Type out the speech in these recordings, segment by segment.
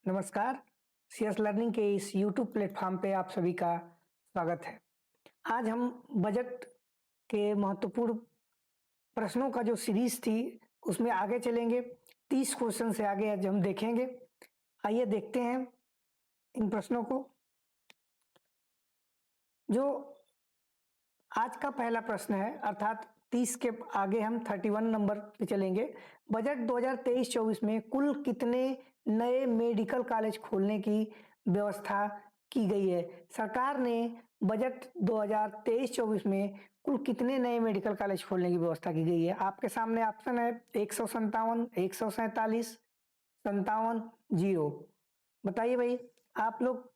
नमस्कार। CS learning के इस यूट्यूब प्लेटफॉर्म पे आप सभी का स्वागत है। आज हम बजट के महत्वपूर्ण प्रश्नों का जो सीरीज थी उसमें आगे चलेंगे। 30 क्वेश्चन से आगे आज हम देखेंगे। आइए देखते हैं इन प्रश्नों को। जो आज का पहला प्रश्न है, अर्थात 30 के आगे हम 31 नंबर पे चलेंगे। बजट 2023-24 में कुल कितने नए मेडिकल कॉलेज खोलने की व्यवस्था की गई है? सरकार ने बजट 2023-24 में कुल कितने नए मेडिकल कॉलेज खोलने की व्यवस्था की गई है? आपके सामने ऑप्शन है 157, 147, 57, 0। बताइए भाई, आप लोग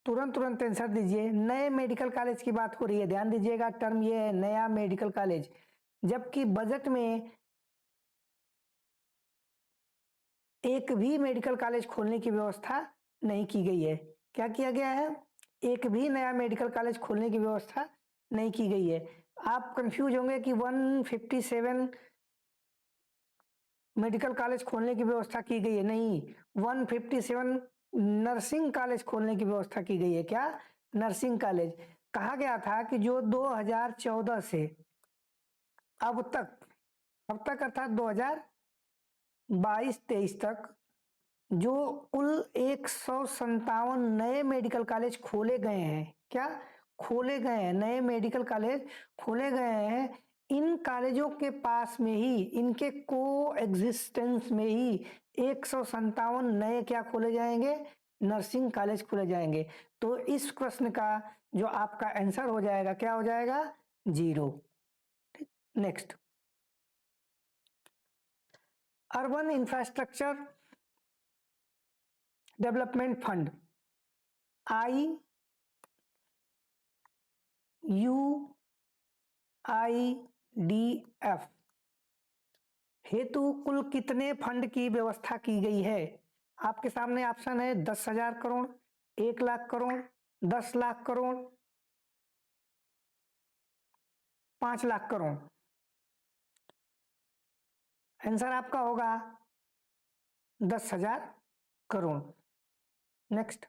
तुरंत आंसर दीजिए। नए मेडिकल कॉलेज की बात हो रही है, ध्यान दीजिएगा, टर्म ये है नया मेडिकल कॉलेज, जबकि बजट में एक भी मेडिकल कॉलेज खोलने की व्यवस्था नहीं की गई है। क्या किया गया है? एक भी नया मेडिकल कॉलेज खोलने की व्यवस्था नहीं की गई है। आप कंफ्यूज होंगे कि 157 मेडिकल कॉलेज खोलने की व्यवस्था की गई है। नहीं, 157 नर्सिंग कॉलेज खोलने की व्यवस्था की गई है। क्या? Nursing college. कहा गया था कि जो 2014 से अब तक अर्थात 2022-23 तक जो कुल 157 नए मेडिकल कॉलेज खोले गए हैं। क्या खोले गए हैं? नए मेडिकल कॉलेज खोले गए हैं। इन कॉलेजों के पास में ही, इनके को एग्जिस्टेंस में ही 157 नए क्या खोले जाएंगे? नर्सिंग कॉलेज खोले जाएंगे। तो इस प्रश्न का जो आपका आंसर हो जाएगा, क्या हो जाएगा? 0। Next, urban infrastructure development fund IUIDF हेतु कुल कितने फंड की व्यवस्था की गई है? आपके सामने ऑप्शन है 10,000 करोड़, 1 लाख करोड़, 10 लाख करोड़, 5 लाख करोड़। आंसर आपका होगा 10,000 करोड़। नेक्स्ट,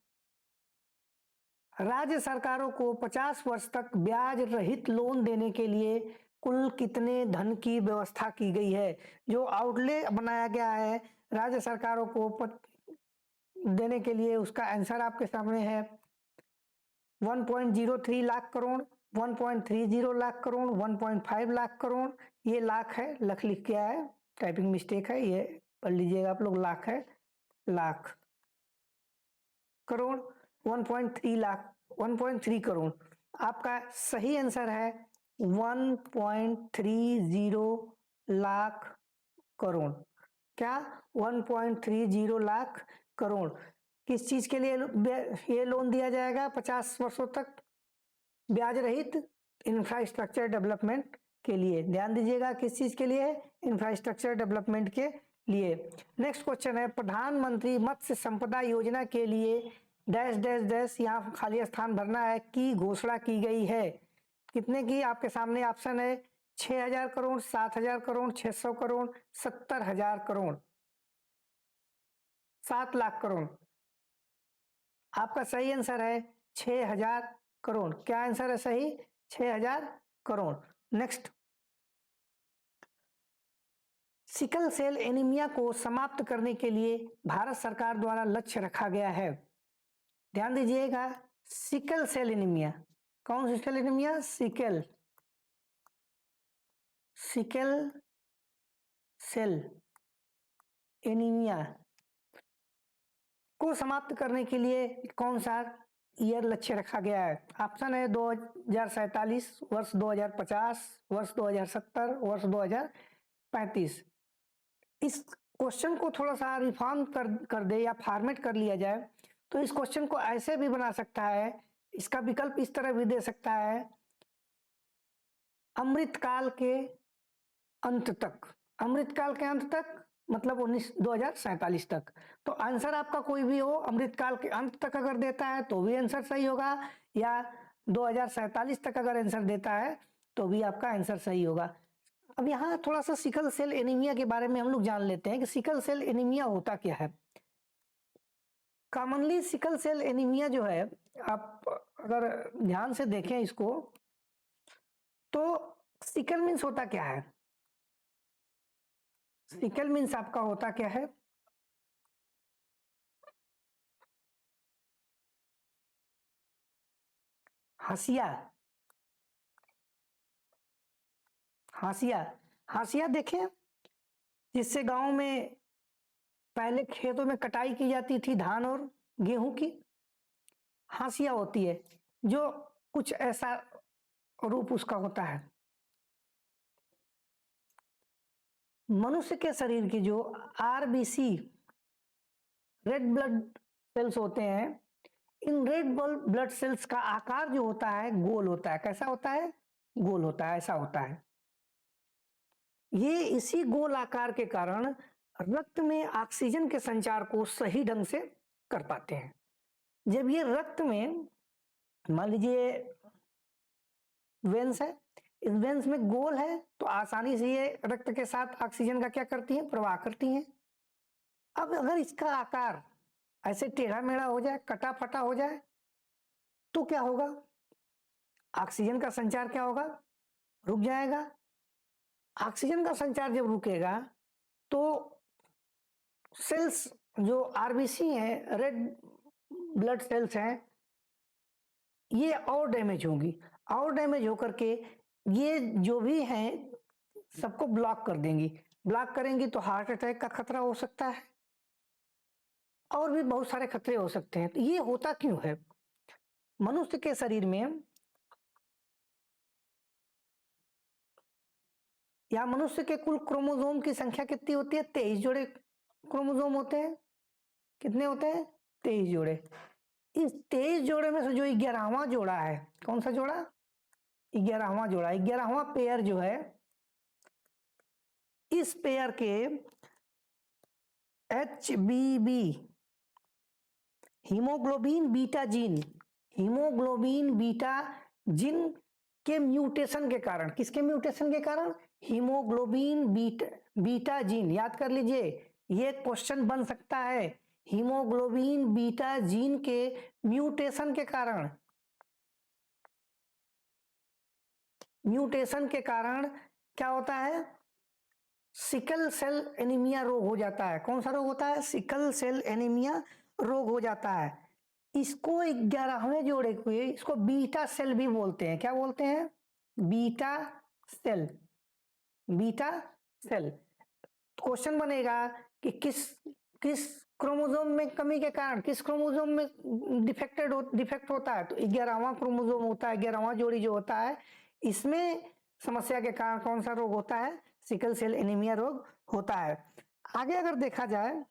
राज्य सरकारों को 50 वर्ष तक ब्याज रहित लोन देने के लिए कुल कितने धन की व्यवस्था की गई है? जो आउटले बनाया गया है राज्य सरकारों को देने के लिए, उसका आंसर आपके सामने है 1.03 लाख करोड़, 1.30 लाख करोड़, 1.5 लाख करोड़। ये लाख है, लख लिख के आया है, टाइपिंग मिस्टेक है, ये पढ़ लीजिएगा आप लोग। लाख है, लाख करोड़, 1.3 लाख, 1.3 करोड़। आपका सही आंसर है 1.30 लाख करोड़। क्या? 1.30 लाख करोड़। किस चीज के लिए ये लोन दिया जाएगा? 50 वर्षों तक ब्याज रहित इंफ्रास्ट्रक्चर डेवलपमेंट के लिए। ध्यान दीजिएगा, किस चीज के लिए? इंफ्रास्ट्रक्चर डेवलपमेंट के लिए। नेक्स्ट क्वेश्चन है, प्रधानमंत्री मत्स्य संपदा योजना के लिए डैश डैश डैश, यहाँ खाली स्थान भरना है, की घोषणा की गई है। कितने की? आपके सामने ऑप्शन है 6,000 करोड़, 7,000 करोड़, 600 करोड़, 70,000 करोड़, 7 लाख करोड़। आपका सही आंसर है 6,000 करोड़। क्या आंसर है सही? 6,000 crore. Next, sickle cell anaemia को समाप्त करने के लिए भारत सरकार द्वारा लक्ष्य रखा गया है। ध्यान दीजिएगा, सिकल सेल एनीमिया। कौन सी cell anaemia? Sickle cell anaemia को समाप्त करने के लिए कौन सा ईयर लक्ष्य रखा गया है? ऑप्शन है 2047, वर्ष 2050, वर्ष 2070, वर्ष 2035। इस क्वेश्चन को थोड़ा सा रिफॉर्म कर दे या फॉर्मेट कर लिया जाए तो इस क्वेश्चन को ऐसे भी बना सकता है, इसका विकल्प इस तरह भी दे सकता है, अमृतकाल के अंत तक। अमृतकाल के अंत तक मतलब 2047 तक। तो आंसर आपका कोई भी हो, अमृतकाल के अंत तक अगर देता है तो भी आंसर सही होगा, या 2047 तक अगर आंसर देता है तो भी आपका आंसर सही होगा। अब यहाँ थोड़ा सा सिकल सेल एनीमिया के बारे में हम लोग जान लेते हैं कि सिकल सेल एनीमिया होता क्या है। कॉमनली सिकल सेल एनीमिया जो है, आप अगर ध्यान से देखें इसको, तो सिकल मीन्स होता क्या है? सिकल मीन्स आपका होता क्या है? हाशिया। हाशिया, हाशिया देखें, जिससे गांव में पहले खेतों में कटाई की जाती थी धान और गेहूं की, हाशिया होती है, जो कुछ ऐसा रूप उसका होता है। मनुष्य के शरीर की जो आरबीसी, रेड ब्लड सेल्स होते हैं, इन रेड ब्लड सेल्स का आकार जो होता है गोल होता है। कैसा होता है? गोल होता है, ऐसा होता है। ये इसी गोल आकार के कारण रक्त में ऑक्सीजन के संचार को सही ढंग से कर पाते हैं। जब ये रक्त में, मान लीजिए वेन्स है, इस वेन्स में गोल है, तो आसानी से ये रक्त के साथ ऑक्सीजन का क्या करती हैं? प्रवाह करती हैं। अब अगर इसका आकार ऐसे टेढ़ा मेढ़ा हो जाए, कटा फटा हो जाए, तो क्या होगा? ऑक्सीजन का संचार क्या होगा? रुक जाएगा। ऑक्सीजन का संचार जब रुकेगा तो सेल्स जो आरबीसी हैं, रेड ब्लड सेल्स हैं, ये और डैमेज होंगी, और डैमेज होकर के ये जो भी हैं सबको ब्लॉक कर देंगी। ब्लॉक करेंगी तो हार्ट अटैक का खतरा हो सकता है, और भी बहुत सारे खतरे हो सकते हैं। तो ये होता क्यों है? मनुष्य के शरीर में या मनुष्य के कुल क्रोमोसोम की संख्या कितनी होती है? 23 जोड़े क्रोमोसोम होते हैं। कितने होते हैं? 23 जोड़े। इस 23 जोड़े में से जो 11वां जोड़ा है, कौन सा जोड़ा? 11वां जोड़ा, 11वां पेयर जो है, इस पेयर के HBB, haemoglobin beta gene, haemoglobin beta gene के म्यूटेशन के कारण, किसके म्यूटेशन के कारण? Haemoglobin beta gene. याद कर लीजिए, ये क्वेश्चन बन सकता है। हीमोग्लोबिन बीटा जीन के म्यूटेशन के कारण, म्यूटेशन के कारण क्या होता है? सिकल सेल एनीमिया रोग हो जाता है। कौन सा रोग होता है? सिकल सेल एनीमिया रोग हो जाता है। इसको 11वें जोड़े को, इसको बीटा सेल भी बोलते हैं। क्या बोलते हैं? Beta cell. Beta cell. Question बनेगा कि किस किस क्रोमोसोम में कमी के कारण, किस क्रोमोसोम में डिफेक्ट होता है? तो 11वां क्रोमोसोम होता है, 11वां जोड़ी जो होता है, इसमें समस्या के कारण कौन सा रोग होता है? सिकल सेल एनीमिया रोग होता है। आगे अगर देखा जाए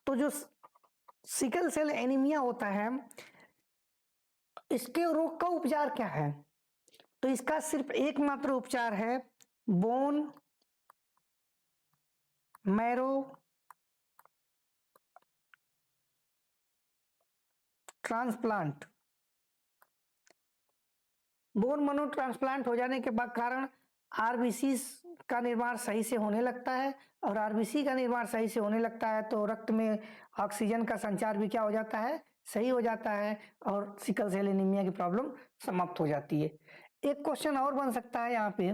तो जो सिकल सेल एनीमिया होता है, इसके रोग का उपचार क्या है? तो इसका सिर्फ एकमात्र उपचार है bone marrow transplant. Bone marrow transplant हो जाने के बाद कारण आरबीसी का निर्माण सही से होने लगता है, और आरबीसी का निर्माण सही से होने लगता है तो रक्त में ऑक्सीजन का संचार भी क्या हो जाता है? सही हो जाता है, और सिकल सेल एनीमिया की प्रॉब्लम समाप्त हो जाती है। एक क्वेश्चन और बन सकता है यहाँ पे,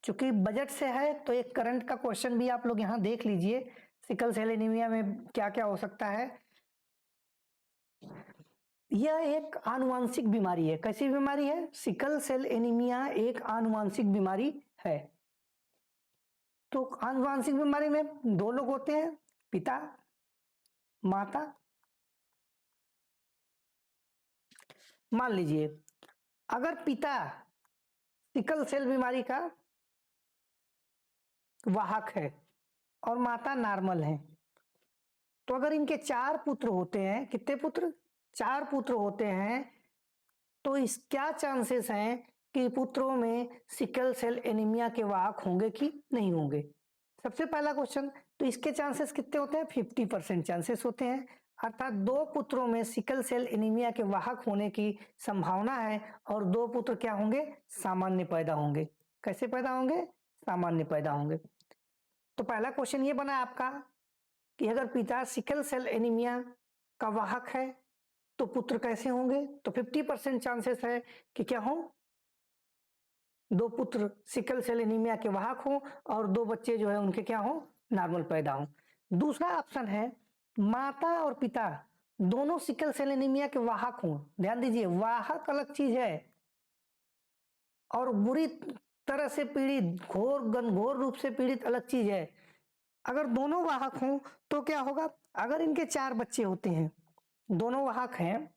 चूंकि बजट से है तो एक करंट का क्वेश्चन भी आप लोग यहाँ देख लीजिए। सिकल सेल एनीमिया में क्या क्या हो सकता है? यह एक आनुवांशिक बीमारी है। कैसी बीमारी है? सिकल सेल एनीमिया एक आनुवांशिक बीमारी है। तो आनुवांशिक बीमारी में दो लोग होते हैं, पिता माता। मान लीजिए अगर पिता सिकल सेल बीमारी का वाहक है और माता नॉर्मल है, तो अगर इनके 4 पुत्र होते हैं, कितने पुत्र? 4 पुत्र होते हैं, तो इस क्या चांसेस हैं कि पुत्रों में सिकल सेल एनीमिया के वाहक होंगे कि नहीं होंगे? सबसे पहला क्वेश्चन, तो इसके चांसेस कितने होते हैं? 50% चांसेस होते हैं। अर्थात 2 पुत्रों में सिकल सेल एनीमिया के वाहक होने की संभावना है, और 2 पुत्र क्या होंगे? सामान्य पैदा होंगे। कैसे पैदा होंगे? सामान्य पैदा होंगे। तो पहला क्वेश्चन ये बना आपका कि अगर पिता सिकल सेल एनीमिया का वाहक है तो पुत्र कैसे होंगे। तो 50% चांसेस है कि क्या हो, 2 पुत्र सिकल सेल एनीमिया के वाहक हो और 2 बच्चे जो है उनके क्या हो, नॉर्मल पैदा हो। दूसरा ऑप्शन है माता और पिता दोनों सिकल सेल एनीमिया के वाहक हों। ध्यान दीजिए, वाहक अलग चीज है और बुरी तरह से पीड़ित, घनघोर रूप से पीड़ित अलग चीज है। अगर दोनों वाहक हों तो क्या होगा, अगर इनके 4 बच्चे होते हैं, दोनों वाहक हैं,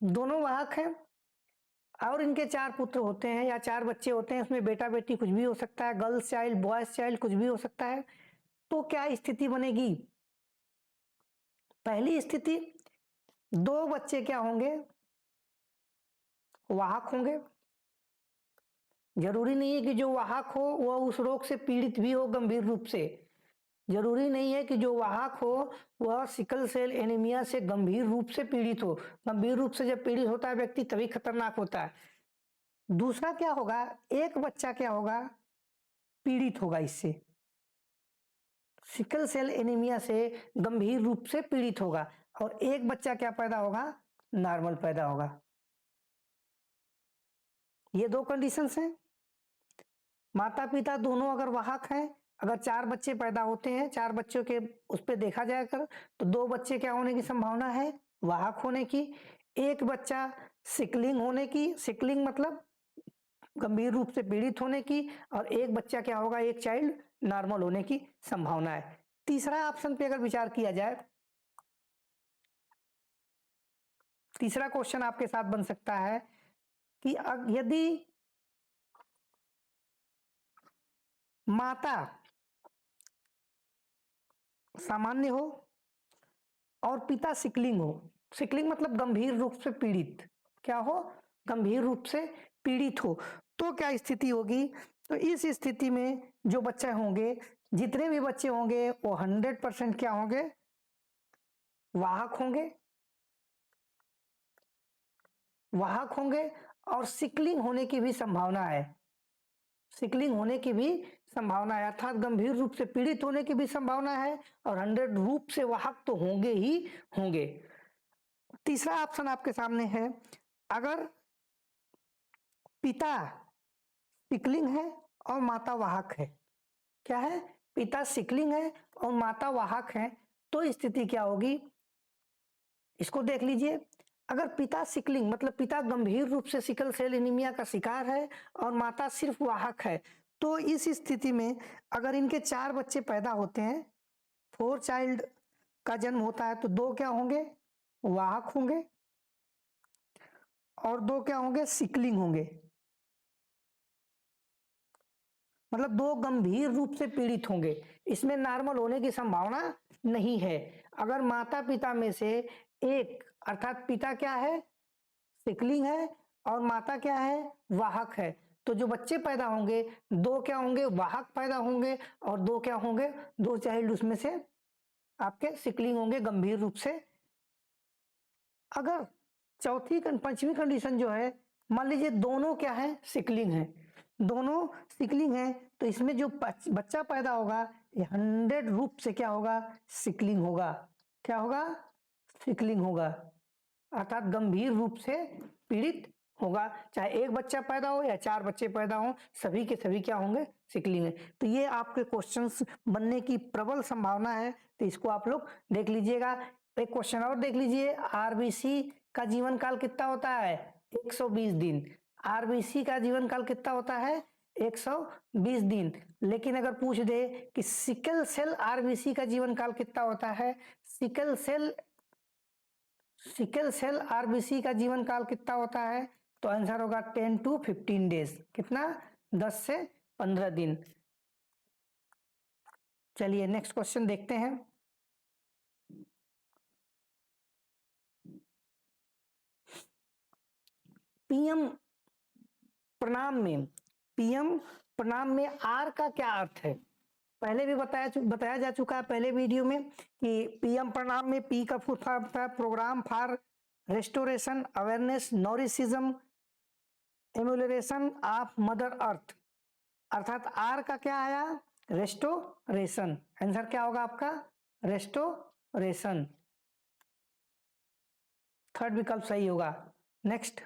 दोनों वाहक हैं और इनके 4 पुत्र होते हैं या 4 बच्चे होते हैं, उसमें बेटा बेटी कुछ भी हो सकता है, गर्ल्स चाइल्ड, बॉयज चाइल्ड, कुछ भी हो सकता है। तो क्या स्थिति बनेगी, पहली स्थिति 2 बच्चे क्या होंगे, वाहक होंगे। जरूरी नहीं है कि जो वाहक हो वह उस रोग से पीड़ित भी हो गंभीर रूप से। जरूरी नहीं है कि जो वाहक हो वह सिकल सेल एनीमिया से गंभीर रूप से पीड़ित हो। गंभीर रूप से जब पीड़ित होता है व्यक्ति तभी खतरनाक होता है। दूसरा क्या होगा, एक बच्चा क्या होगा, पीड़ित होगा, इससे सिकल सेल एनीमिया से गंभीर रूप से पीड़ित होगा और एक बच्चा क्या पैदा होगा, नॉर्मल पैदा होगा। ये 2 कंडीशंस हैं। माता पिता दोनों अगर वाहक हैं, अगर 4 बच्चे पैदा होते हैं, 4 बच्चों के उस पर देखा जाए कर तो 2 बच्चे क्या होने की संभावना है, वाहक होने की। एक बच्चा सिकलिंग होने की, सिकलिंग मतलब गंभीर रूप से पीड़ित होने की, और एक बच्चा क्या होगा, एक चाइल्ड नॉर्मल होने की संभावना है। तीसरा ऑप्शन पे अगर विचार किया जाए, तीसरा क्वेश्चन आपके साथ बन सकता है कि यदि माता सामान्य हो और पिता सिकलिंग हो, सिकलिंग मतलब गंभीर रूप से पीड़ित, क्या हो, गंभीर रूप से पीड़ित हो, तो क्या स्थिति होगी। तो इस स्थिति में जो बच्चे होंगे, जितने भी बच्चे होंगे वो 100% क्या होंगे, वाहक होंगे, वाहक होंगे और सिकलिंग होने की भी संभावना है, सिकलिंग होने की भी संभावना है, अर्थात गंभीर रूप से पीड़ित होने की भी संभावना है और 100 रूप से वाहक तो होंगे ही होंगे। तीसरा ऑप्शन आपके सामने है, अगर पिता सिकलिंग है और माता वाहक है, क्या है, पिता सिकलिंग है और माता वाहक है, तो स्थिति क्या होगी, इसको देख लीजिए। अगर पिता सिकलिंग मतलब पिता गंभीर रूप से सिकल सेल एनीमिया का शिकार है और माता सिर्फ वाहक है, तो इस स्थिति में अगर इनके 4 बच्चे पैदा होते हैं, 4 चाइल्ड का जन्म होता है, तो 2 क्या होंगे, वाहक होंगे और 2 क्या होंगे, सिकलिंग होंगे। मतलब 2 गंभीर रूप से पीड़ित होंगे, इसमें नॉर्मल होने की संभावना नहीं है। अगर माता पिता में से एक, अर्थात पिता क्या है, सिकलिंग है और माता क्या है, वाहक है, तो जो बच्चे पैदा होंगे 2 क्या होंगे, वाहक पैदा होंगे और 2 क्या होंगे, 2 चाइल्ड उसमें से आपके सिकलिंग होंगे गंभीर रूप से। अगर पांचवी कंडीशन जो है, मान लीजिए दोनों क्या है, सिकलिंग है, दोनों सिकलिंग है, तो इसमें जो बच्चा पैदा होगा ये 100 रूप से क्या होगा, सिकलिंग होगा, क्या होगा, सिकलिंग होगा, अर्थात गंभीर रूप से पीड़ित होगा। चाहे एक बच्चा पैदा हो या 4 बच्चे पैदा हो, सभी के सभी क्या होंगे, सिकलिंग है। तो ये आपके क्वेश्चंस बनने की प्रबल संभावना है, तो इसको आप लोग देख लीजिएगा। एक क्वेश्चन और देख लीजिए, आरबीसी का जीवन काल कितना होता है, 120 दिन। आरबीसी का जीवन काल कितना होता है, 120 दिन। लेकिन अगर पूछ दे कि सिकल सेल आरबीसी का जीवन काल कितना होता है, सिकल सेल आरबीसी का जीवन काल कितना होता है, तो आंसर होगा 10 to 15 डेज। कितना, 10 से 15 दिन। चलिए नेक्स्ट क्वेश्चन देखते हैं। पीएम प्रणाम में आर का क्या अर्थ है, पहले भी बताया जा चुका है पहले वीडियो में कि पीएम प्रणाम में पी का फुल फॉर्म था programme for restoration awareness nourishment amelioration of mother earth, अर्थात आर का क्या आया, रेस्टोरेशन। आंसर क्या होगा आपका, रेस्टोरेशन। थर्ड विकल्प सही होगा। नेक्स्ट,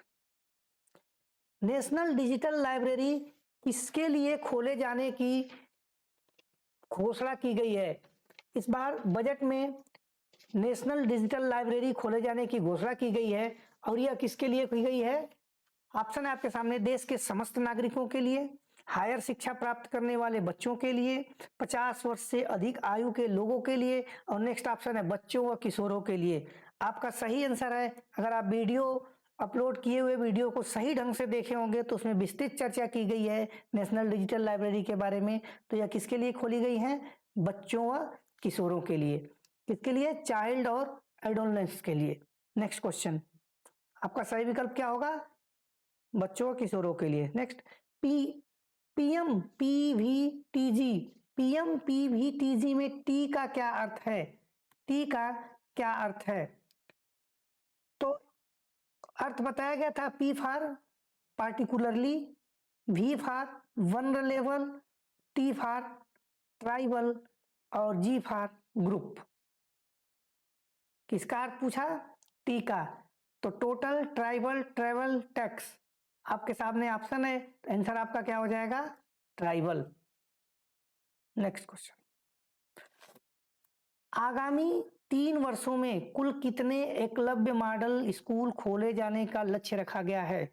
नेशनल डिजिटल लाइब्रेरी किसके लिए खोले जाने की घोषणा की गई है। इस बार बजट में नेशनल डिजिटल लाइब्रेरी खोले जाने की घोषणा की गई है और यह किसके लिए की गई है। ऑप्शन है आपके सामने, देश के समस्त नागरिकों के लिए, हायर शिक्षा प्राप्त करने वाले बच्चों के लिए, 50 वर्ष से अधिक आयु के लोगों के लिए, और नेक्स्ट ऑप्शन है बच्चों व किशोरों के लिए। आपका सही आंसर है, अगर आप वीडियो अपलोड किए हुए वीडियो को सही ढंग से देखे होंगे तो उसमें विस्तृत चर्चा की गई है नेशनल डिजिटल लाइब्रेरी के बारे में। तो यह किसके लिए खोली गई है, बच्चों व किशोरों के लिए। किसके लिए, चाइल्ड और एडोलेसेंस के लिए। नेक्स्ट क्वेश्चन, आपका सही विकल्प क्या होगा, बच्चों और किशोरों के लिए। Next, PM PVTG, PM PVTG में टी का क्या अर्थ है, टी का क्या अर्थ है। तो अर्थ बताया गया था, P for particularly, V for vulnerable, T for tribal और जी फॉर ग्रुप। किसका अर्थ पूछा, टी का। तो टोटल ट्राइबल ट्रेवल टैक्स, आपके सामने ऑप्शन है, आंसर आपका क्या हो जाएगा, ट्राइबल। नेक्स्ट क्वेश्चन, आगामी 3 वर्षों में कुल कितने एकलव्य मॉडल स्कूल खोले जाने का लक्ष्य रखा गया है।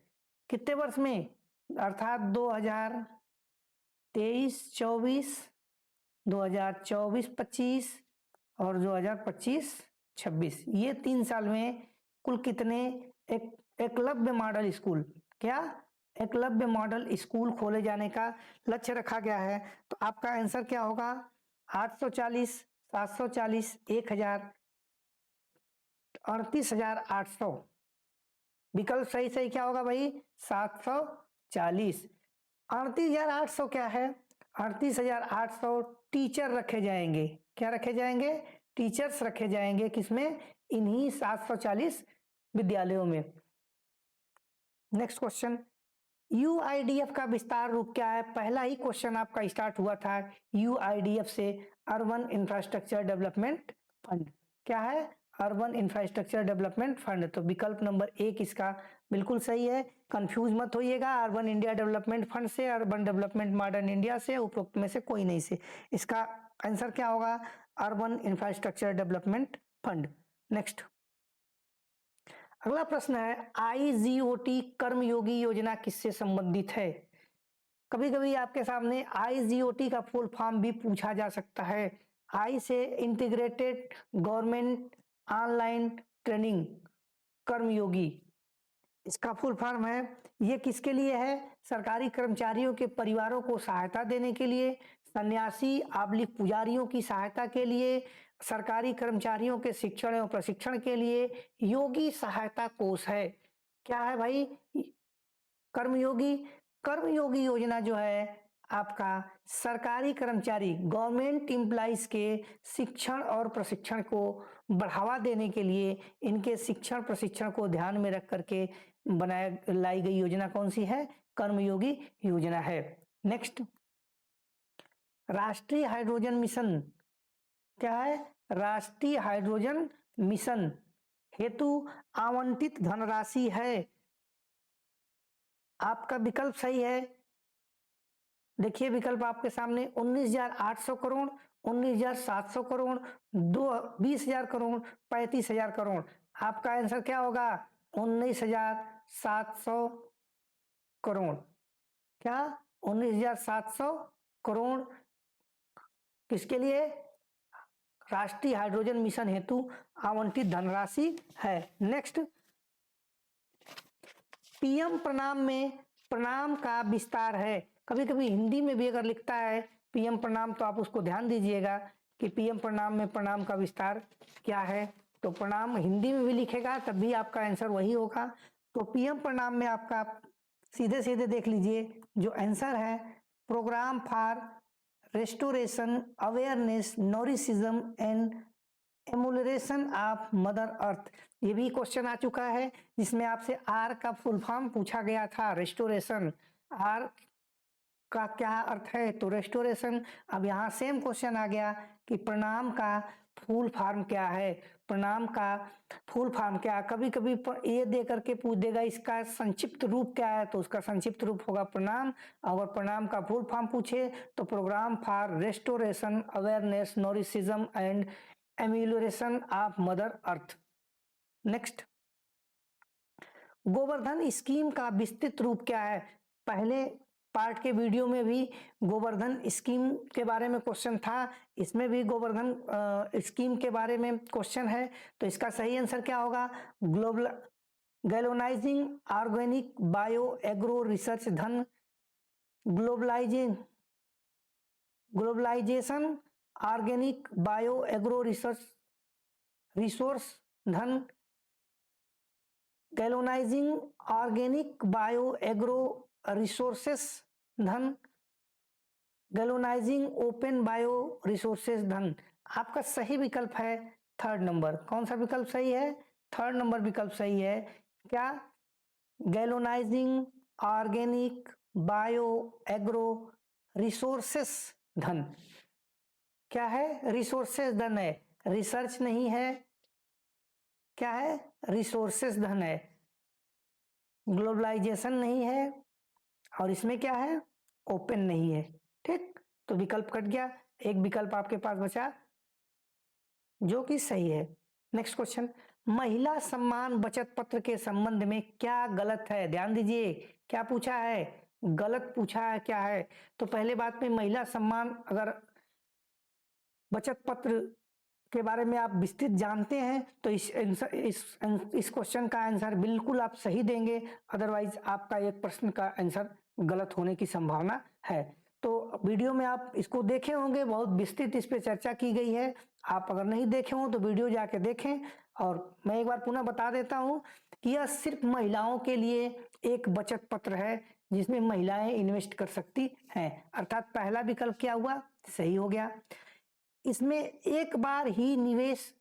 कितने वर्ष में, अर्थात 2023-24, 2024-25 और 2025-26, ये 3 साल में कुल कितने एकलव्य मॉडल स्कूल, क्या एकलव्य मॉडल स्कूल खोले जाने का लक्ष्य रखा गया है। तो आपका आंसर क्या होगा, 840, 740, 1000, 38,800। विकल्प सही सही क्या होगा भाई, 740। 38,800 क्या है, 38,800 टीचर रखे जाएंगे। क्या रखे जाएंगे, टीचर्स रखे जाएंगे, किसमें, इन्हीं 740 विद्यालयों में। नेक्स्ट क्वेश्चन, यूआईडीएफ का विस्तार रूप क्या है। पहला ही क्वेश्चन आपका स्टार्ट हुआ था यूआईडीएफ से, अर्बन इंफ्रास्ट्रक्चर डेवलपमेंट फंड। क्या है, अर्बन इंफ्रास्ट्रक्चर डेवलपमेंट फंड। तो विकल्प नंबर 1 इसका बिल्कुल सही है। कंफ्यूज मत होइएगा, अर्बन इंडिया डेवलपमेंट फंड से, अर्बन डेवलपमेंट मॉडर्न इंडिया से, उपरोक्त में से कोई नहीं से। इसका आंसर क्या होगा, urban infrastructure development fund. Next, अगला प्रश्न है, आईजीओटी कर्मयोगी योजना किससे संबंधित है। कभी कभी आपके सामने आईजीओटी का फुल फॉर्म भी पूछा जा सकता है। आई से इंटीग्रेटेड गवर्नमेंट ऑनलाइन ट्रेनिंग कर्मयोगी, इसका फुल फॉर्म है। ये किसके लिए है, सरकारी कर्मचारियों के परिवारों को सहायता देने के लिए, सन्यासी आबलिक पुजारियों की सहायता के लिए, सरकारी कर्मचारियों के शिक्षण एवं प्रशिक्षण के लिए, योगी सहायता कोष है। क्या है भाई, कर्मयोगी। कर्मयोगी योजना जो है आपका सरकारी कर्मचारी गवर्नमेंट एम्प्लॉइज के शिक्षण और प्रशिक्षण को बढ़ावा देने के लिए, इनके शिक्षण प्रशिक्षण को ध्यान में रख करके लाई गई योजना कौन सी है, कर्मयोगी योजना है। नेक्स्ट, राष्ट्रीय हाइड्रोजन मिशन, क्या है, राष्ट्रीय हाइड्रोजन मिशन हेतु आवंटित धनराशि है। आपका विकल्प सही है, देखिए विकल्प आपके सामने, 19,800 करोड़, 19,700 करोड़, 20,000 करोड़, 35,000 करोड़। आपका आंसर क्या होगा, 19,700 करोड़। क्या, 19,700 करोड़ किसके लिए, राष्ट्रीय हाइड्रोजन मिशन हेतु आवंटित धनराशि है। नेक्स्ट, पीएम प्रणाम में प्रणाम का विस्तार है। कभी कभी हिंदी में भी अगर लिखता है पीएम प्रणाम तो आप उसको ध्यान दीजिएगा कि पीएम प्रणाम में प्रणाम का विस्तार क्या है। तो प्रणाम हिंदी में भी लिखेगा तब भी आपका आंसर वही होगा। तो पीएम प्रणाम में आपका सीधे सीधे देख लीजिए जो आंसर है, programme for restoration awareness nourishment and amelioration of mother earth, ये भी क्वेश्चन आ चुका है जिसमें आपसे आर का फुल फॉर्म पूछा गया था, रेस्टोरेशन। आर का क्या अर्थ है, तो रेस्टोरेशन। अब यहाँ सेम क्वेश्चन आ गया कि प्रणाम का फुल फॉर्म क्या है, प्रणाम का फुल फॉर्म क्या है। कभी कभी ये दे करके पूछ देगा इसका संक्षिप्त रूप क्या है, तो उसका संक्षिप्त रूप होगा प्रणाम। अगर प्रणाम का फुल फॉर्म पूछे तो programme for restoration awareness nourishment and amelioration of mother earth. Next, Govardhan scheme का विस्तृत रूप क्या है। पहले पार्ट के वीडियो में भी गोवर्धन स्कीम के बारे में क्वेश्चन था, इसमें भी गोवर्धन स्कीम के बारे में क्वेश्चन है। तो इसका सही आंसर क्या होगा, global galvanizing organic bio agro research dhan, globalization organic bio agro resource dhan, galvanizing organic bio agro resources dhan, galvanizing open bio resources धन। आपका सही विकल्प है थर्ड नंबर। कौन सा विकल्प सही है, थर्ड नंबर विकल्प सही है। क्या, गैलोनाइजिंग ऑर्गेनिक बायो एग्रो रिसोर्सेस धन। क्या है, रिसोर्सेस धन है, रिसर्च नहीं है। क्या है, रिसोर्सेस धन है, ग्लोबलाइजेशन नहीं है, और इसमें क्या है, ओपन नहीं है। ठीक, तो विकल्प कट गया, एक विकल्प आपके पास बचा जो कि सही है। नेक्स्ट क्वेश्चन, महिला सम्मान बचत पत्र के संबंध में क्या गलत है। ध्यान दीजिए, क्या पूछा है, गलत पूछा है क्या है। तो पहले बात में महिला सम्मान अगर बचत पत्र के बारे में आप विस्तृत जानते हैं तो इस क्वेश्चन का आंसर बिल्कुल आप सही देंगे, अदरवाइज आपका एक प्रश्न का आंसर गलत होने की संभावना है। तो वीडियो में आप इसको देखे होंगे, बहुत विस्तृत इस पे चर्चा की गई है। आप अगर नहीं देखे हो तो वीडियो जाके देखें। और मैं एक बार पुनः बता देता हूं कि यह सिर्फ महिलाओं के लिए एक बचत पत्र है जिसमें महिलाएं इन्वेस्ट कर सकती हैं, अर्थात पहला विकल्प क्या हुआ, सही हो गया। इसमें एक बार ही निवेश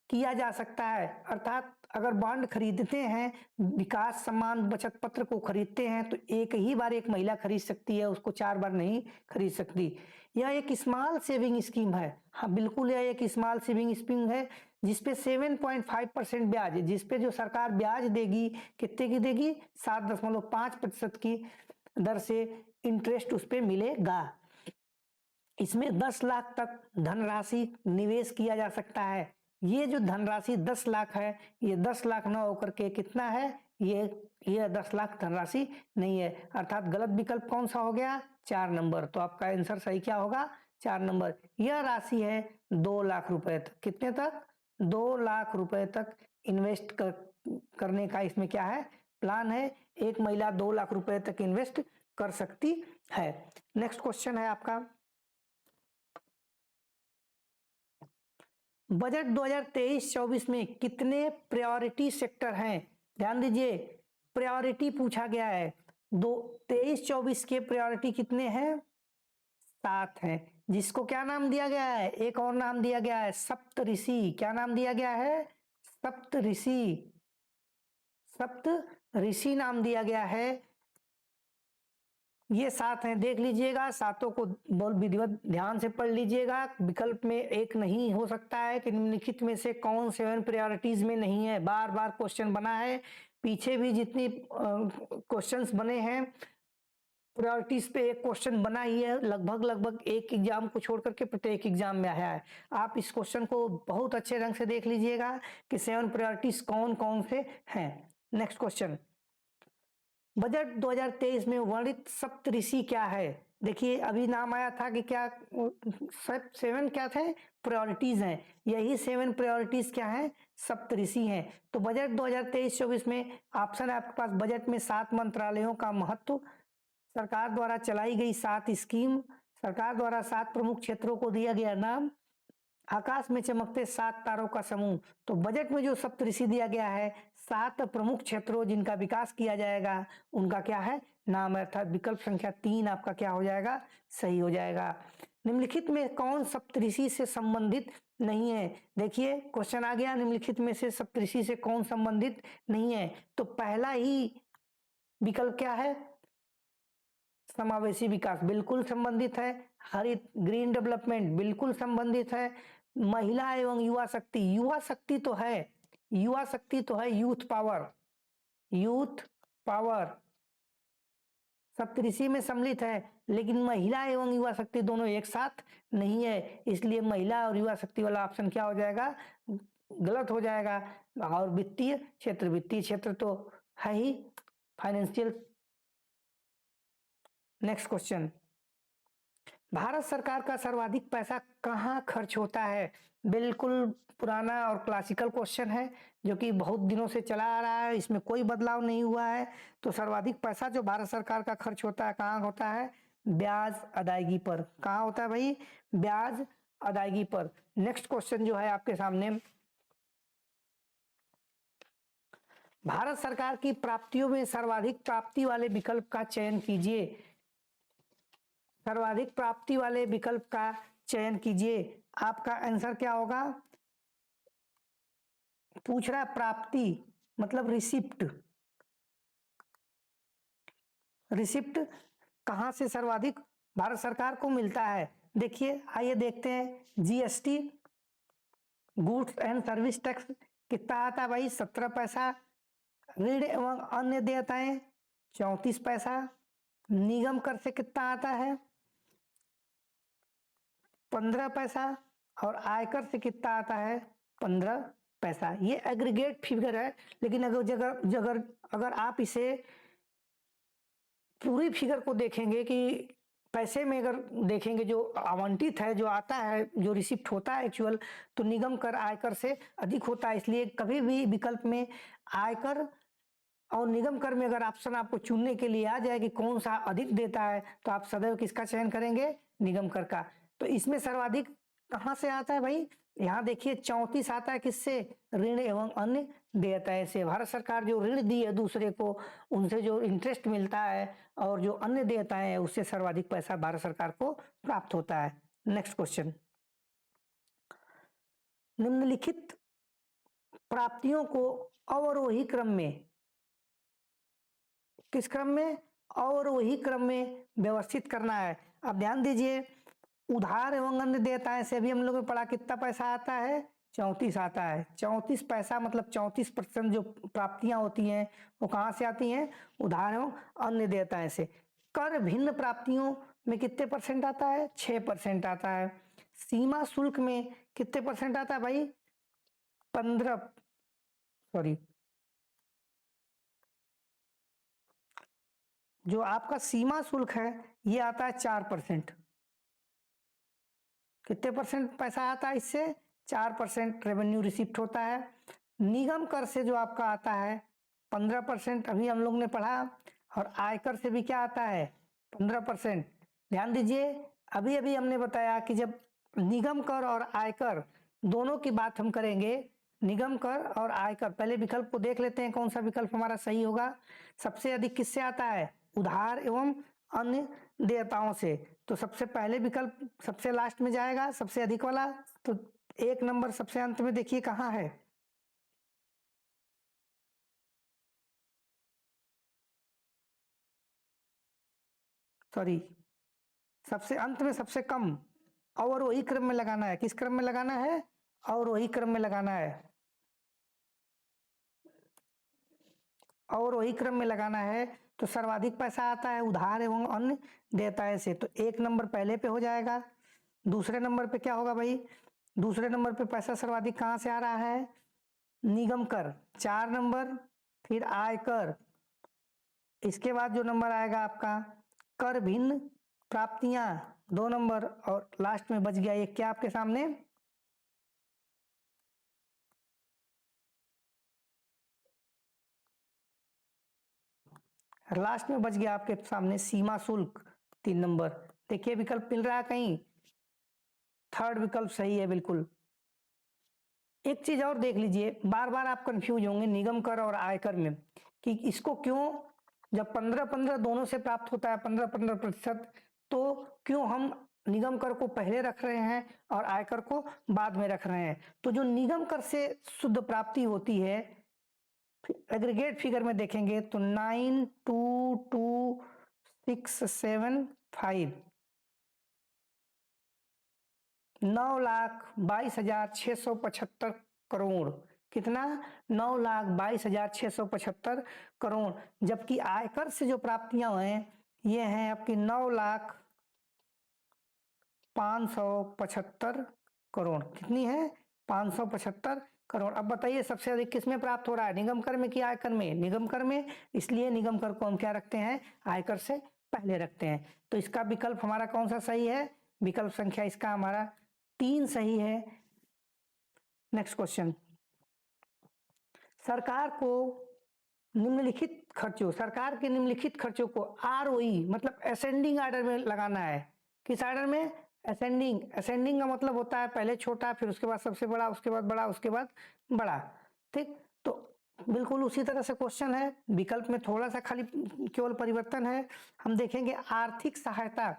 किया जा सकता है, अर्थात अगर बॉन्ड खरीदते हैं, विकास सम्मान बचत पत्र को खरीदते हैं तो एक ही बार एक महिला खरीद सकती है, उसको 4 बार नहीं खरीद सकती। यह एक स्मॉल सेविंग स्कीम है। हाँ बिल्कुल, यह एक स्मॉल सेविंग स्कीम है जिसपे 7.5% ब्याज, जिसपे जो सरकार ब्याज देगी, कितने की देगी, 7.5% की दर से इंटरेस्ट उस पर मिलेगा। इसमें 10 लाख तक धनराशि निवेश किया जा सकता है। ये जो धनराशि 10 लाख है, ये 10 लाख न होकर के कितना है, ये 10 लाख धनराशि नहीं है, अर्थात गलत विकल्प कौन सा हो गया, 4 नंबर। तो आपका आंसर सही क्या होगा, 4 नंबर। यह राशि है 2 लाख रुपए तक, कितने तक, 2 लाख रुपए तक इन्वेस्ट करने का इसमें क्या है, प्लान है। एक महिला 2 लाख रुपए तक इन्वेस्ट कर सकती है। नेक्स्ट क्वेश्चन है आपका, बजट 2023-24 में कितने प्रायोरिटी सेक्टर हैं। ध्यान दीजिए, प्रायोरिटी पूछा गया है। 23-24 के प्रायोरिटी कितने हैं, 7 हैं, जिसको क्या नाम दिया गया है, एक और नाम दिया गया है, सप्तऋषि। क्या नाम दिया गया है, सप्तऋषि, सप्तऋषि नाम दिया गया है। ये 7 हैं, देख लीजिएगा, सातों को बहुत विधिवत ध्यान से पढ़ लीजिएगा। विकल्प में एक नहीं हो सकता है कि निम्नलिखित में से कौन 7 प्रायोरिटीज में नहीं है। बार बार क्वेश्चन बना है, पीछे भी जितनी क्वेश्चंस बने हैं प्रायोरिटीज पे एक क्वेश्चन बना ही है, लगभग एक एग्जाम को छोड़ करके प्रत्येक एग्जाम में आया है। आप इस क्वेश्चन को बहुत अच्छे ढंग से देख लीजिएगा कि 7 प्रायोरिटीज कौन कौन से हैं। नेक्स्ट क्वेश्चन, बजट 2023 में वर्णित सप्तऋषि क्या है। देखिए अभी नाम आया था कि क्या 7 क्या थे, प्रायोरिटीज हैं, यही 7 प्रायोरिटीज क्या हैं, सप्तऋषि हैं। तो बजट 2023-24 में ऑप्शन है आपके पास, बजट में 7 मंत्रालयों का महत्व, सरकार द्वारा चलाई गई 7 स्कीम, सरकार द्वारा 7 प्रमुख क्षेत्रों को दिया गया नाम, आकाश में चमकते 7 तारों का समूह। तो बजट में जो सप्तऋषि दिया गया है, 7 प्रमुख क्षेत्रों जिनका विकास किया जाएगा, उनका क्या है, नाम है, अर्थात विकल्प संख्या 3 आपका क्या हो जाएगा, सही हो जाएगा। निम्नलिखित में कौन सप्तऋषि से संबंधित नहीं है? देखिए क्वेश्चन आ गया, निम्नलिखित में से सप्तऋषि से कौन संबंधित नहीं है? तो पहला ही विकल्प क्या है? समावेशी विकास बिल्कुल संबंधित है। हरित ग्रीन डेवलपमेंट बिल्कुल संबंधित है। महिला एवं युवा शक्ति, युवा शक्ति तो है, युवा शक्ति तो है, यूथ पावर, यूथ पावर सप्तऋषि में सम्मिलित है, लेकिन महिला एवं युवा शक्ति दोनों एक साथ नहीं है, इसलिए महिला और युवा शक्ति वाला ऑप्शन क्या हो जाएगा? गलत हो जाएगा। और वित्तीय क्षेत्र, वित्तीय क्षेत्र तो है ही फाइनेंशियल। नेक्स्ट क्वेश्चन, भारत सरकार का सर्वाधिक पैसा कहाँ खर्च होता है? बिल्कुल पुराना और क्लासिकल क्वेश्चन है जो कि बहुत दिनों से चला आ रहा है, इसमें कोई बदलाव नहीं हुआ है। तो सर्वाधिक पैसा जो भारत सरकार का खर्च होता है कहाँ होता है? ब्याज अदायगी पर। कहाँ होता है भाई? ब्याज अदायगी पर। नेक्स्ट क्वेश्चन जो है आपके सामने, भारत सरकार की प्राप्तियों में सर्वाधिक प्राप्ति वाले विकल्प का चयन कीजिए। सर्वाधिक प्राप्ति वाले विकल्प का चयन कीजिए। आपका आंसर क्या होगा? पूछ रहा है प्राप्ति मतलब रिसिप्ट, रिसिप्ट कहां से सर्वाधिक भारत सरकार को मिलता है? देखिए आइए देखते हैं। GST goods and service tax कितना आता है भाई? 17 पैसा। ऋण एवं अन्य देयताएं 34 पैसा। निगम कर से कितना आता है? 15 पैसा। और आयकर से कितना आता है? 15 पैसा। ये एग्रीगेट फिगर है, लेकिन अगर आप इसे पूरी फिगर को देखेंगे कि पैसे में अगर देखेंगे जो आवंटित है, जो आता है, जो रिसिप्ट होता है एक्चुअल, तो निगम कर आयकर से अधिक होता है। इसलिए कभी भी विकल्प में आयकर और निगम कर में अगर ऑप्शन आपको चुनने के लिए आ जाए कि कौन सा अधिक देता है, तो आप सदैव किसका चयन करेंगे? निगम कर का। तो इसमें सर्वाधिक कहां से आता है भाई? यहाँ देखिए 34 आता है, किससे? ऋण एवं अन्य देयताएं से। भारत सरकार जो ऋण दी है दूसरे को, उनसे जो इंटरेस्ट मिलता है और जो अन्य देयताएं हैं, उससे सर्वाधिक पैसा भारत सरकार को प्राप्त होता है। नेक्स्ट क्वेश्चन, निम्नलिखित प्राप्तियों को अवरोही क्रम में, किस क्रम में? अवरोही क्रम में व्यवस्थित करना है। अब ध्यान दीजिए, उधार एवं अन्य देयताएं से अभी हम लोगों ने पढ़ा कितना पैसा आता है? 34 आता है। 34 पैसा मतलब 34% जो प्राप्तियां होती हैं वो कहां से आती हैं? उधार एवं अन्य देयताएं से। कर भिन्न प्राप्तियों में कितने परसेंट आता है? 6% आता है। सीमा शुल्क में कितने परसेंट आता है भाई? 15, सॉरी, जो आपका सीमा शुल्क है ये आता है 4%। कितने परसेंट पैसा आता है इससे? 4% रेवेन्यू रिसिप्ट होता है। निगम कर से जो आपका आता है 15%, अभी हम लोग ने पढ़ा। और आयकर से भी क्या आता है? 15%। ध्यान दीजिए, अभी अभी हमने बताया कि जब निगम कर और आयकर दोनों की बात हम करेंगे, निगम कर और आयकर, पहले विकल्प को देख लेते हैं कौन सा विकल्प हमारा सही होगा। सबसे अधिक किससे आता है? उधार एवं अन्य देयताओं से। तो सबसे पहले विकल्प सबसे लास्ट में जाएगा, सबसे अधिक वाला। तो एक नंबर सबसे अंत में देखिए कहाँ है? सॉरी, सबसे अंत में सबसे कम। और वही क्रम में लगाना है। किस क्रम में लगाना है? और वही क्रम में लगाना है। और वही क्रम में लगाना है। तो सर्वाधिक पैसा आता है उधार एवं अन्य देयताएं से, तो एक नंबर पहले पे हो जाएगा। दूसरे नंबर पे क्या होगा भाई? दूसरे नंबर पे पैसा सर्वाधिक कहां से आ रहा है? निगम कर 4 नंबर, फिर आयकर, इसके बाद जो नंबर आएगा आपका कर भिन्न प्राप्तियां 2 नंबर, और लास्ट में बच गया ये क्या आपके सामने? लास्ट में बच गया आपके सामने सीमा शुल्क 3 नंबर। देखिए विकल्प मिल रहा है कहीं? थर्ड विकल्प सही है बिल्कुल। एक चीज और देख लीजिए, बार बार आप कंफ्यूज होंगे निगम कर और आयकर में कि इसको क्यों, जब 15-15 दोनों से प्राप्त होता है, 15-15%, तो क्यों हम निगम कर को पहले रख रहे हैं और आयकर को बाद में रख रहे हैं। तो जो निगम कर से शुद्ध प्राप्ति होती है एग्रीगेट फिगर में देखेंगे तो 922,675 9,22,675 करोड़। कितना? 9,22,675 करोड़। जबकि आयकर से जो प्राप्तियां हैं ये हैं आपकी 9,05,75 करोड़। कितनी है? 575 करोड़। अब बताइए सबसे अधिक किसमें प्राप्त हो रहा है, निगम कर में कि आयकर में? निगम कर में, इसलिए निगम कर को हम क्या रखते हैं? आयकर से पहले रखते हैं। तो इसका विकल्प हमारा कौन सा सही है? विकल्प संख्या इसका हमारा 3 सही है। नेक्स्ट क्वेश्चन, सरकार के निम्नलिखित खर्चों को आरओई मतलब असेंडिंग ऑर्डर में लगाना है। किस ऑर्डर में? असेंडिंग का मतलब होता है पहले छोटा, फिर उसके बाद सबसे बड़ा, उसके बाद बड़ा, उसके बाद बड़ा। ठीक, तो बिल्कुल उसी तरह से क्वेश्चन है, विकल्प में थोड़ा सा खाली केवल परिवर्तन है। हम देखेंगे आर्थिक सहायता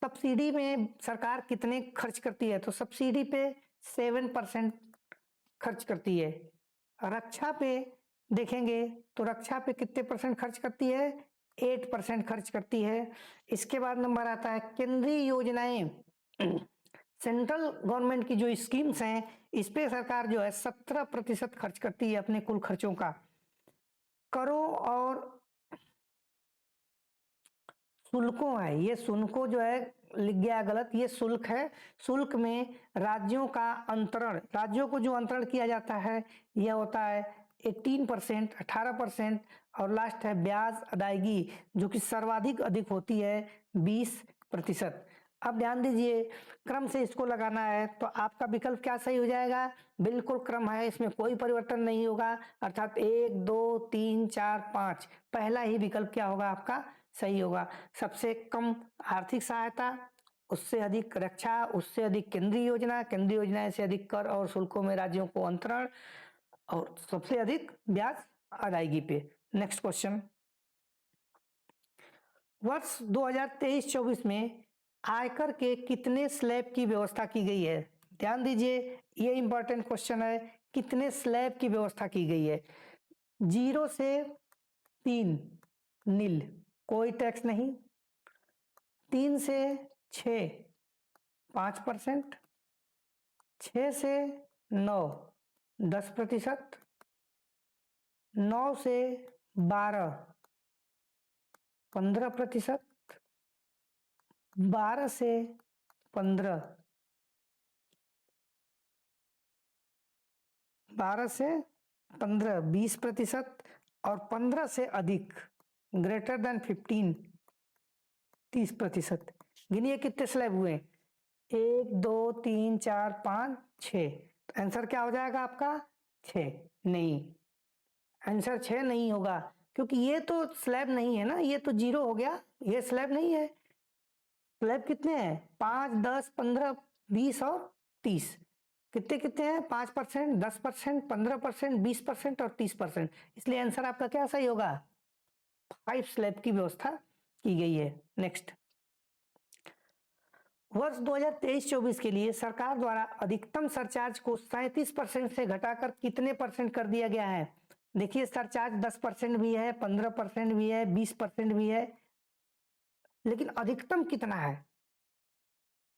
सब्सिडी में सरकार कितने खर्च करती है? तो सब्सिडी पे 7% खर्च करती है। रक्षा पे देखेंगे तो रक्षा पे कितने परसेंट खर्च करती है? 8% खर्च करती है। इसके बाद नंबर आता है केंद्रीय योजनाएं सेंट्रल गवर्नमेंट की जो स्कीम्स हैं इस पे सरकार जो है 17% खर्च करती है अपने कुल खर्चों का। करों और शुल्कों है, ये शुल्कों जो है लिख गया गलत, ये शुल्क है। शुल्क में राज्यों का अंतरण, राज्यों को जो अंतरण किया जाता है यह होता है 18%, 18%। और लास्ट है ब्याज अदायगी जो कि सर्वाधिक अधिक होती है 20%। अब ध्यान दीजिए क्रम से इसको लगाना है तो आपका विकल्प क्या सही हो जाएगा? बिल्कुल क्रम है, इसमें कोई परिवर्तन नहीं होगा, अर्थात 1 2 3 4 5 पहला ही विकल्प क्या होगा आपका? सही होगा। सबसे कम आर्थिक सहायता, उससे अधिक रक्षा, उससे अधिक केंद्रीय योजना, केंद्रीय योजना से अधिक कर और शुल्कों में राज्यों को अंतरण, और सबसे अधिक ब्याज अदायगी पे। नेक्स्ट क्वेश्चन, वर्ष 2023-24 में आयकर के कितने स्लैब की व्यवस्था की गई है? ध्यान दीजिए ये इंपॉर्टेंट क्वेश्चन है, कितने स्लैब की व्यवस्था की गई है? 0 से 3 नील, कोई टैक्स नहीं। 3 से 6 5%, 6 से 9 10%, 9 से 12 15%, 12 से 15 20%, और 15 से अधिक ग्रेटर देन 15 30%। गिनिए कितने स्लैब हुए? 1 2 3 4 5 6। तो आंसर क्या हो जाएगा आपका? 6। नहीं, आंसर 6 नहीं होगा क्योंकि ये तो स्लैब नहीं है ना, ये तो 0 हो गया, ये स्लैब नहीं है। स्लैब कितने हैं? 5 10 15 20 और 30। कितने कितने हैं? 5%, 10%, 15%, 20% और 30%। इसलिए आंसर आपका क्या सही होगा? 5 स्लैब की व्यवस्था की गई है। नेक्स्ट, वर्ष 2023-24 के लिए सरकार द्वारा अधिकतम सरचार्ज को 37% से घटाकर कितने परसेंट कर दिया गया है? देखिए सरचार्ज 10% भी है, 15% भी है, 20% भी है, लेकिन अधिकतम कितना है?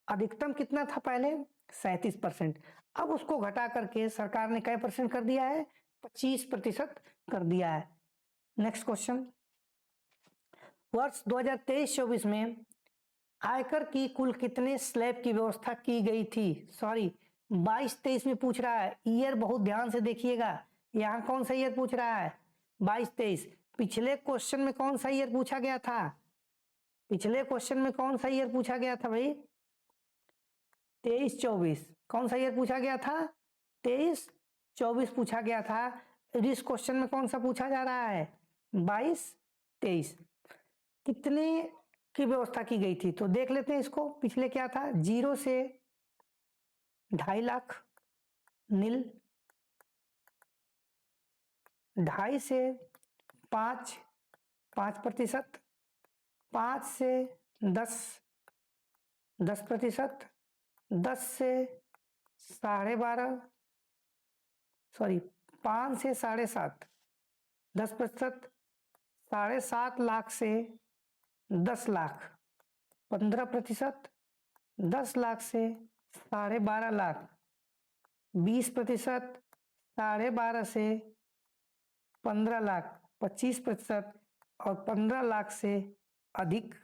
अधिकतम कितना था पहले? 37%। अब उसको घटा करके सरकार ने कै परसेंट कर दिया है? 25% कर दिया है। नेक्स्ट क्वेश्चन, वर्ष 2023-24 में आयकर की कुल कितने स्लैब की व्यवस्था की गई थी? सॉरी 22-23 में पूछ रहा है, ईयर बहुत ध्यान से देखिएगा, यहाँ कौन सा ईयर पूछ रहा है? 22-23। पिछले क्वेश्चन में कौन सा ईयर पूछा गया था? पिछले क्वेश्चन में कौन सा ईयर पूछा गया था भाई? 23-24। कौन सा ईयर पूछा गया था? 23-24 पूछा गया था। इस क्वेश्चन में कौन सा पूछा जा रहा है? 22-23। कितने की व्यवस्था की गई थी? तो देख लेते हैं इसको, पिछले क्या था? 0 से 2.5 लाख नील, 2.5 से 5 5%, 5 से 10 10%, 10 से 12.5, सॉरी 5 से 7.5, 10%, 7.5 लाख से 10 लाख, 15%, 10 लाख से 12.5 लाख, 20%, 12.5 से 15 लाख, 25% और 15 लाख से अधिक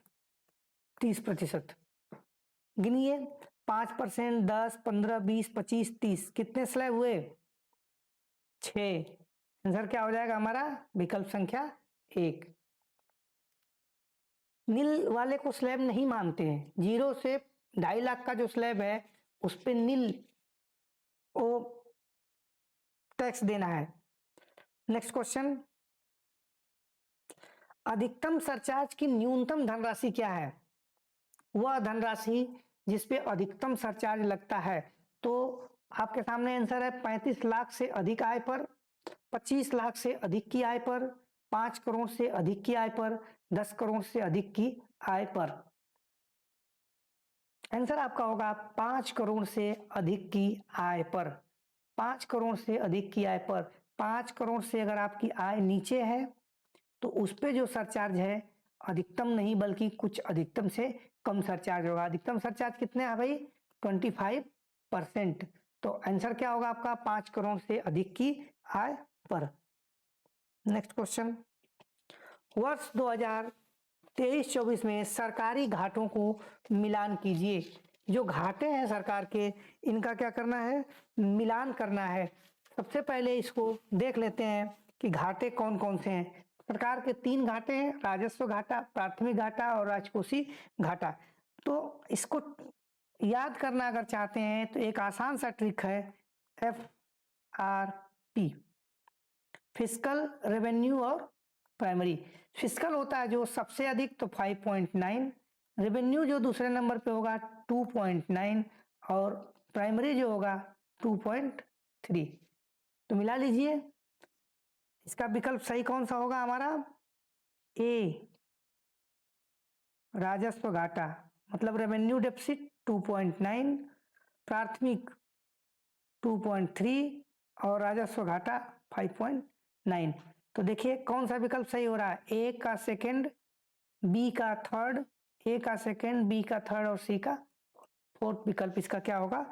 30%। गिनिए 5%, 10, 15, 20, 25, 30, कितने स्लैब हुए? 6। आंसर क्या हो जाएगा हमारा? विकल्प संख्या 1। नील वाले को स्लैब नहीं मानते हैं। 0 से 2.5 लाख का जो स्लैब है उस पे नील वो टैक्स देना है। नेक्स्ट क्वेश्चन, अधिकतम सरचार्ज की न्यूनतम धनराशि क्या है? वह धनराशि जिस पे अधिकतम सरचार्ज लगता है। तो आपके सामने आंसर है 35 लाख से अधिक आय पर, 25 लाख से अधिक की आय पर, 5 करोड़ से अधिक की आय पर, 10 करोड़ से अधिक की आय पर। आंसर आपका होगा 5 करोड़ से अधिक की आय पर। 5 करोड़ से अधिक की आय पर। 5 करोड़ से अगर आपकी आय नीचे है तो उस पे जो सरचार्ज है अधिकतम नहीं बल्कि कुछ अधिकतम से कम सरचार्ज होगा। अधिकतम सरचार्ज कितने है भाई? 25%। तो आंसर क्या होगा आपका? 5 करोड़ से अधिक की आय पर। नेक्स्ट क्वेश्चन, वर्ष 2023-24 में सरकारी घाटों को मिलान कीजिए। जो घाटे हैं सरकार के, इनका क्या करना है? मिलान करना है। सबसे पहले इसको देख लेते हैं कि घाटे कौन कौन से हैं। सरकार के 3 घाटे हैं, राजस्व घाटा, प्राथमिक घाटा और राजकोषीय घाटा। तो इसको याद करना अगर चाहते हैं तो एक आसान सा ट्रिक है, FRP, फिस्कल, रेवेन्यू और प्राइमरी। फिस्कल होता है जो सबसे अधिक तो 5.9, रेवेन्यू जो दूसरे नंबर पे होगा 2.9 और प्राइमरी जो होगा 2.3। तो मिला लीजिए, इसका विकल्प सही कौन सा होगा हमारा? ए, राजस्व घाटा, मतलब रेवेन्यू डेफिसिट 2.9, प्राथमिक 2.3 और राजस्व घाटा 5.9। तो देखिए कौन सा विकल्प सही हो रहा है? ए का सेकंड, बी का थर्ड, ए का सेकंड, बी का थर्ड और सी का फोर्थ विकल्प इसका क्या होगा?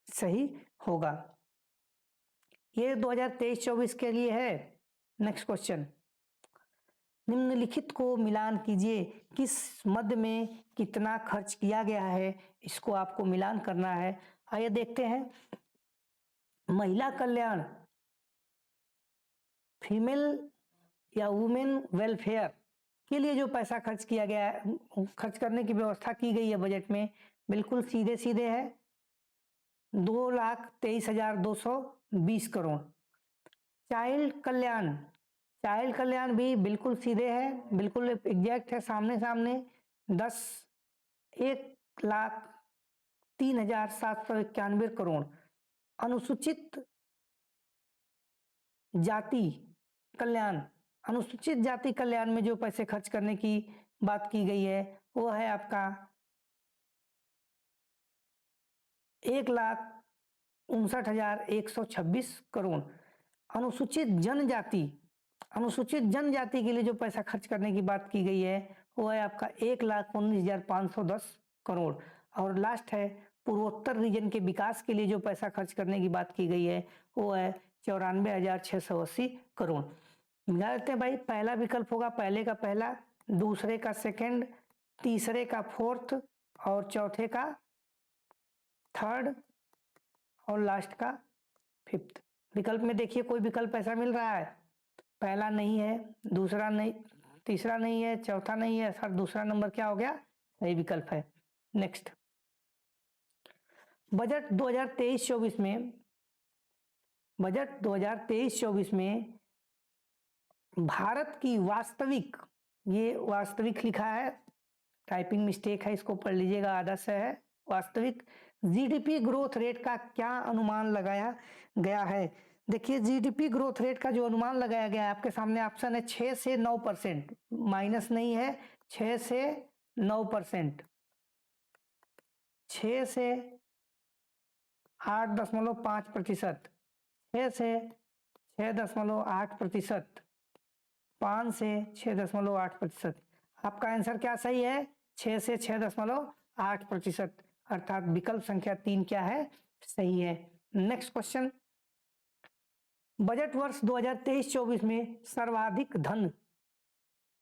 सही होगा। ये 2023-24 के लिए है। नेक्स्ट क्वेश्चन, निम्नलिखित को मिलान कीजिए, किस मद में कितना खर्च किया गया है, इसको आपको मिलान करना है। आइए देखते हैं। महिला कल्याण, फीमेल या वुमेन वेलफेयर के लिए जो पैसा खर्च किया गया है, खर्च करने की व्यवस्था की गई है बजट में, बिल्कुल सीधे सीधे है, 2,23,220 करोड़। चाइल्ड कल्याण, चाइल्ड कल्याण भी बिल्कुल सीधे है, बिल्कुल एग्जैक्ट है, सामने सामने 1,03,791 करोड़। अनुसूचित जाति कल्याण, अनुसूचित जाति कल्याण में जो पैसे खर्च करने की बात की गई है वो है आपका 1,59,126 करोड़। अनुसूचित जनजाति, अनुसूचित जनजाति के लिए जो पैसा खर्च करने की बात की गई है वो है आपका 1,19,510 करोड़। और लास्ट है पूर्वोत्तर रीजन के विकास के लिए जो पैसा खर्च करने की बात की गई है वो है 94,680 करोड़। मिला लेते हैं भाई, पहला विकल्प होगा पहले का पहला, दूसरे का सेकंड, तीसरे का फोर्थ और चौथे का थर्ड और लास्ट का फिफ्थ। विकल्प में देखिए कोई विकल्प ऐसा मिल रहा है? पहला नहीं है, दूसरा नहीं, तीसरा नहीं है, चौथा नहीं है, सर दूसरा नंबर क्या हो गया? सही विकल्प है। नेक्स्ट, बजट 2023-24 में, बजट 2023-24 में भारत की वास्तविक, ये वास्तविक लिखा है, टाइपिंग मिस्टेक है, इसको पढ़ लीजिएगा, आधा से है। वास्तविक जीडीपी ग्रोथ रेट का क्या अनुमान लगाया गया है? देखिए जीडीपी ग्रोथ रेट का जो अनुमान लगाया गया है आपके सामने ऑप्शन है 6 से 9%, माइनस नहीं है, 6 से 9%। से 8.5%, 6 से 6.8%, 5 से 6.8%। आपका आंसर क्या सही है? 6 से 6.8%, अर्थात विकल्प संख्या 3 क्या है? सही है। नेक्स्ट क्वेश्चन, बजट वर्ष 2023-24 में सर्वाधिक धन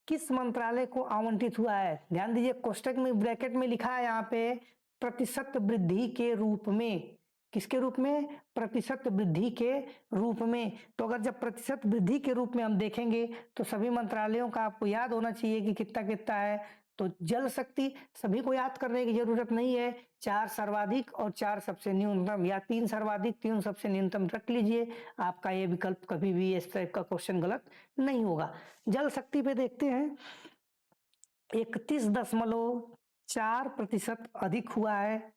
किस मंत्रालय को आवंटित हुआ है? ध्यान दीजिए, कोष्टक में ब्रैकेट में लिखा है यहाँ पे प्रतिशत वृद्धि के रूप में। किसके रूप में? प्रतिशत वृद्धि के रूप में। तो अगर जब प्रतिशत वृद्धि के रूप में हम देखेंगे तो सभी मंत्रालयों का आपको याद होना चाहिए कि कितना कितना है। तो जल शक्ति सभी को याद करने की जरूरत नहीं है, 4 सर्वाधिक और 4 सबसे न्यूनतम, या 3 सर्वाधिक 3 सबसे न्यूनतम रख लीजिए। आपका ये विकल्प कभी भी इस टाइप का क्वेश्चन गलत नहीं होगा। जल शक्ति पे देखते हैं, 31.4% अधिक हुआ है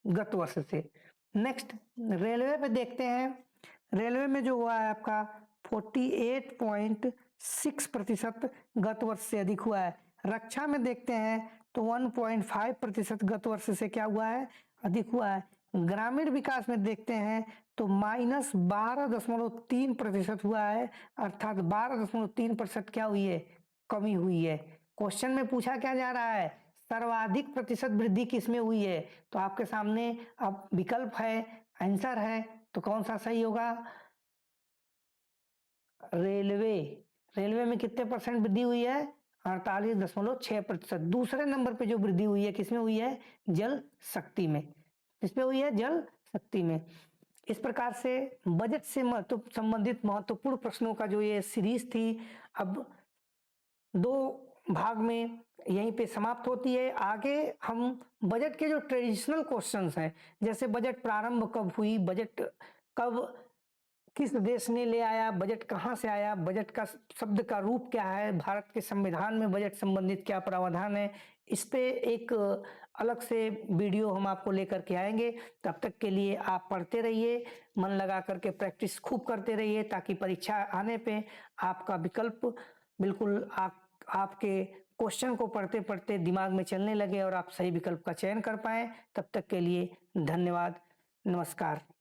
गत वर्ष से। नेक्स्ट रेलवे पे देखते हैं, रेलवे में जो हुआ है आपका 48.6% गत वर्ष से अधिक हुआ है। रक्षा में देखते हैं तो 1.5% गत वर्ष से क्या हुआ है? अधिक हुआ है। ग्रामीण विकास में देखते हैं तो -12.3% हुआ है, अर्थात 12.3% क्या हुई है? कमी हुई है। क्वेश्चन में पूछा क्या जा रहा है? सर्वाधिक प्रतिशत वृद्धि किसमें हुई है? तो आपके सामने अब विकल्प है, आंसर है, तो कौन सा सही होगा? रेलवे। रेलवे में कितने परसेंट वृद्धि हुई है? 48.6%। दूसरे नंबर पे जो वृद्धि हुई है किसमें हुई है? जल शक्ति में। किसमें हुई है? जल शक्ति में। इस प्रकार से बजट से संबंधित महत्वपूर्ण प्रश्नों का जो ये सीरीज थी, अब 2 भाग में यहीं पे समाप्त होती है। आगे हम बजट के जो ट्रेडिशनल क्वेश्चंस हैं, जैसे बजट प्रारंभ कब हुई, बजट कब किस देश ने ले आया, बजट कहाँ से आया, बजट का शब्द का रूप क्या है, भारत के संविधान में बजट संबंधित क्या प्रावधान है, इस पे एक अलग से वीडियो हम आपको लेकर के आएंगे। तब तक के लिए आप पढ़ते रहिए, मन लगा करके प्रैक्टिस खूब करते रहिए, ताकि परीक्षा आने पे आपका विकल्प बिल्कुल आपके क्वेश्चन को पढ़ते पढ़ते दिमाग में चलने लगे और आप सही विकल्प का चयन कर पाएं। तब तक के लिए धन्यवाद, नमस्कार।